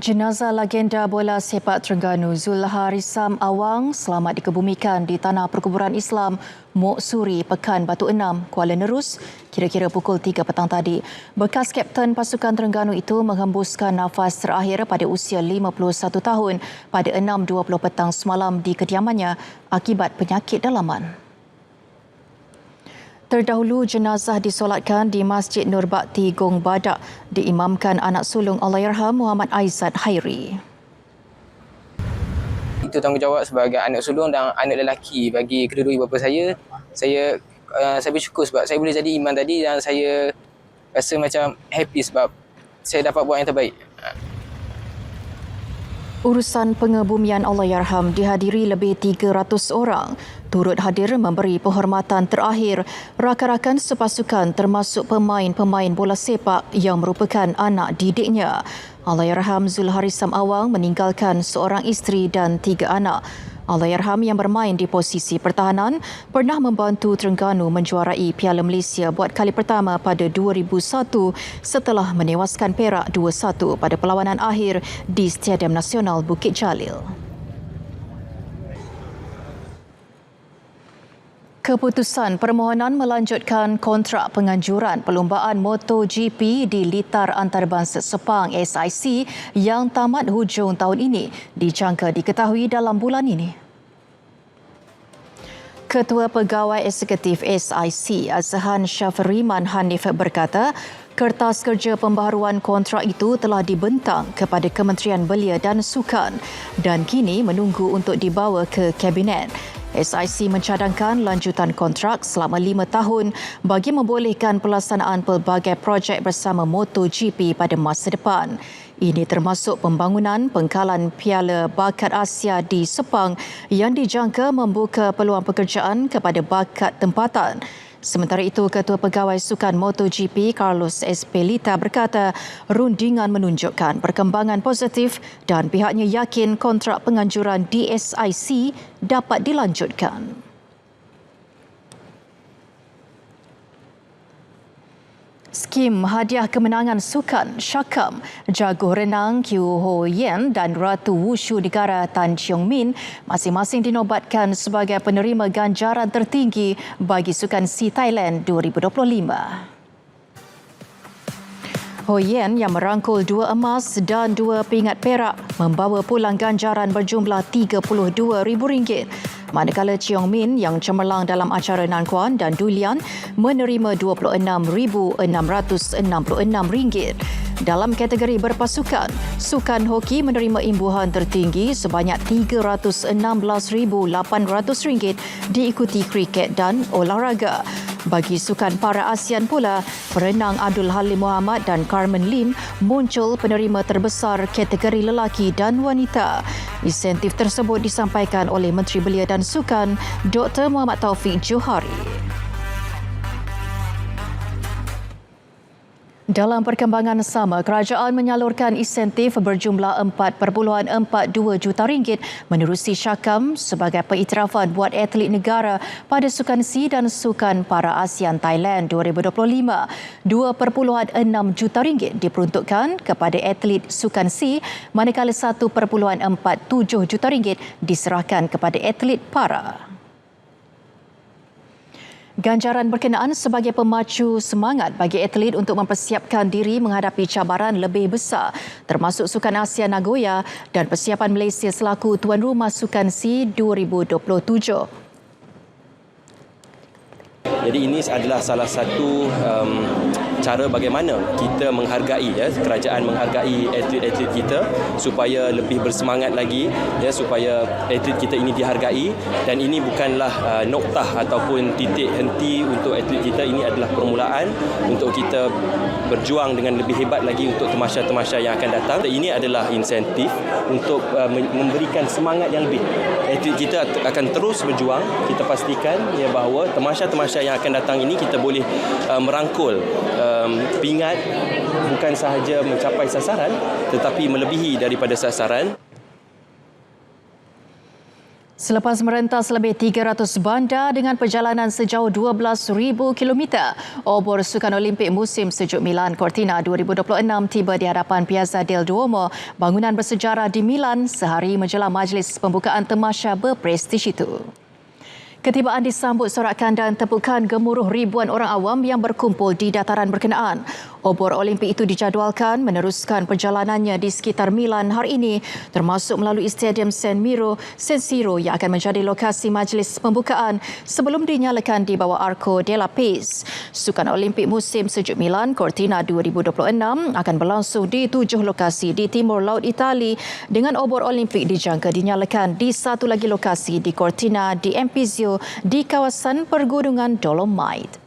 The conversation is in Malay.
Jenazah legenda bola sepak Terengganu Zul Harisam Awang selamat dikebumikan di Tanah Perkuburan Islam Mok Suri, Pekan Batu Enam, Kuala Nerus kira-kira pukul 3 petang tadi. Bekas Kapten pasukan Terengganu itu menghembuskan nafas terakhir pada usia 51 tahun pada 6.20 petang semalam di kediamannya akibat penyakit dalaman. Terdahulu, jenazah disolatkan di Masjid Nur Bakti Gong Badak, diimamkan anak sulung Allahyarham Muhammad Aizat Hairi. Itu tanggungjawab sebagai anak sulung dan anak lelaki bagi kedua-dua ibu bapa saya. Saya bersyukur sebab saya boleh jadi imam tadi dan saya rasa macam happy sebab saya dapat buat yang terbaik. Urusan pengebumian Allahyarham dihadiri lebih 300 orang. Turut hadir memberi penghormatan terakhir rakan-rakan sepasukan termasuk pemain-pemain bola sepak yang merupakan anak didiknya. Allahyarham Zul Harisam Awang meninggalkan seorang isteri dan 3 anak. Allahyarham yang bermain di posisi pertahanan pernah membantu Terengganu menjuarai Piala Malaysia buat kali pertama pada 2001 setelah menewaskan Perak 2-1 pada perlawanan akhir di Stadium Nasional Bukit Jalil. Keputusan permohonan melanjutkan kontrak penganjuran perlumbaan MotoGP di litar antarabangsa Sepang SIC yang tamat hujung tahun ini dijangka diketahui dalam bulan ini. Ketua Pegawai Eksekutif SIC Azhan Syafriman Hanif berkata, kertas kerja pembaharuan kontrak itu telah dibentang kepada Kementerian Belia dan Sukan dan kini menunggu untuk dibawa ke Kabinet. SIC mencadangkan lanjutan kontrak selama 5 tahun bagi membolehkan pelaksanaan pelbagai projek bersama MotoGP pada masa depan. Ini termasuk pembangunan pengkalan Piala Bakat Asia di Sepang yang dijangka membuka peluang pekerjaan kepada bakat tempatan. Sementara itu, Ketua Pegawai Sukan MotoGP Carlos Espelita berkata rundingan menunjukkan perkembangan positif dan pihaknya yakin kontrak penganjuran DSIC dapat dilanjutkan. Skim hadiah kemenangan sukan Syakam, jago renang Kyu Ho Yen dan Ratu Wushu Negara Tan Cheong Min masing-masing dinobatkan sebagai penerima ganjaran tertinggi bagi Sukan SEA Thailand 2025. Ho Yen yang merangkul 2 emas dan 2 pingat perak membawa pulang ganjaran berjumlah RM32,000. Manakala Cheong Min yang cemerlang dalam acara Nan Kuan dan Dulian menerima RM26,666. Dalam kategori berpasukan, Sukan Hoki menerima imbuhan tertinggi sebanyak RM316,800 diikuti kriket dan olahraga. Bagi Sukan Para ASEAN pula, perenang Abdul Halim Muhammad dan Carmen Lim muncul penerima terbesar kategori lelaki dan wanita. Insentif tersebut disampaikan oleh Menteri Belia dan Sukan, Dr. Muhammad Taufik Johari. Dalam perkembangan sama, kerajaan menyalurkan insentif berjumlah RM4.42 juta menerusi Syakam sebagai pengiktirafan buat atlet negara pada Sukan SEA dan Sukan Para ASEAN Thailand 2025. RM2.6 juta diperuntukkan kepada atlet Sukan SEA, manakala RM1.47 juta diserahkan kepada atlet para. Ganjaran berkenaan sebagai pemacu semangat bagi atlet untuk mempersiapkan diri menghadapi cabaran lebih besar termasuk Sukan Asia Nagoya dan persiapan Malaysia selaku tuan rumah Sukan SEA 2027. Jadi ini adalah salah satu cara bagaimana kita menghargai, kerajaan menghargai atlet-atlet kita supaya lebih bersemangat lagi, supaya atlet kita ini dihargai, dan ini bukanlah noktah ataupun titik henti untuk atlet kita. Ini adalah permulaan untuk kita berjuang dengan lebih hebat lagi untuk temasya-temasya yang akan datang. Ini adalah insentif untuk memberikan semangat yang lebih. Atlet kita akan terus berjuang. Kita pastikan bahawa temasya-temasya yang akan datang ini kita boleh merangkul pingat bukan sahaja mencapai sasaran tetapi melebihi daripada sasaran. Selepas merentas lebih 300 bandar dengan perjalanan sejauh 12,000 kilometer, obor Sukan Olimpik musim sejuk Milan Cortina 2026 tiba di hadapan Piazza del Duomo, bangunan bersejarah di Milan sehari menjelang majlis pembukaan tamasya berprestij itu. Ketibaan disambut sorakan dan tepukan gemuruh ribuan orang awam yang berkumpul di dataran berkenaan. Obor Olimpik itu dijadualkan meneruskan perjalanannya di sekitar Milan hari ini, termasuk melalui Stadium San Siro yang akan menjadi lokasi majlis pembukaan sebelum dinyalakan di bawah Arco della Pace. Sukan Olimpik musim sejuk Milan Cortina 2026 akan berlangsung di 7 lokasi di timur laut Itali dengan obor Olimpik dijangka dinyalakan di satu lagi lokasi di Cortina di Empizio di kawasan pergunungan Dolomite.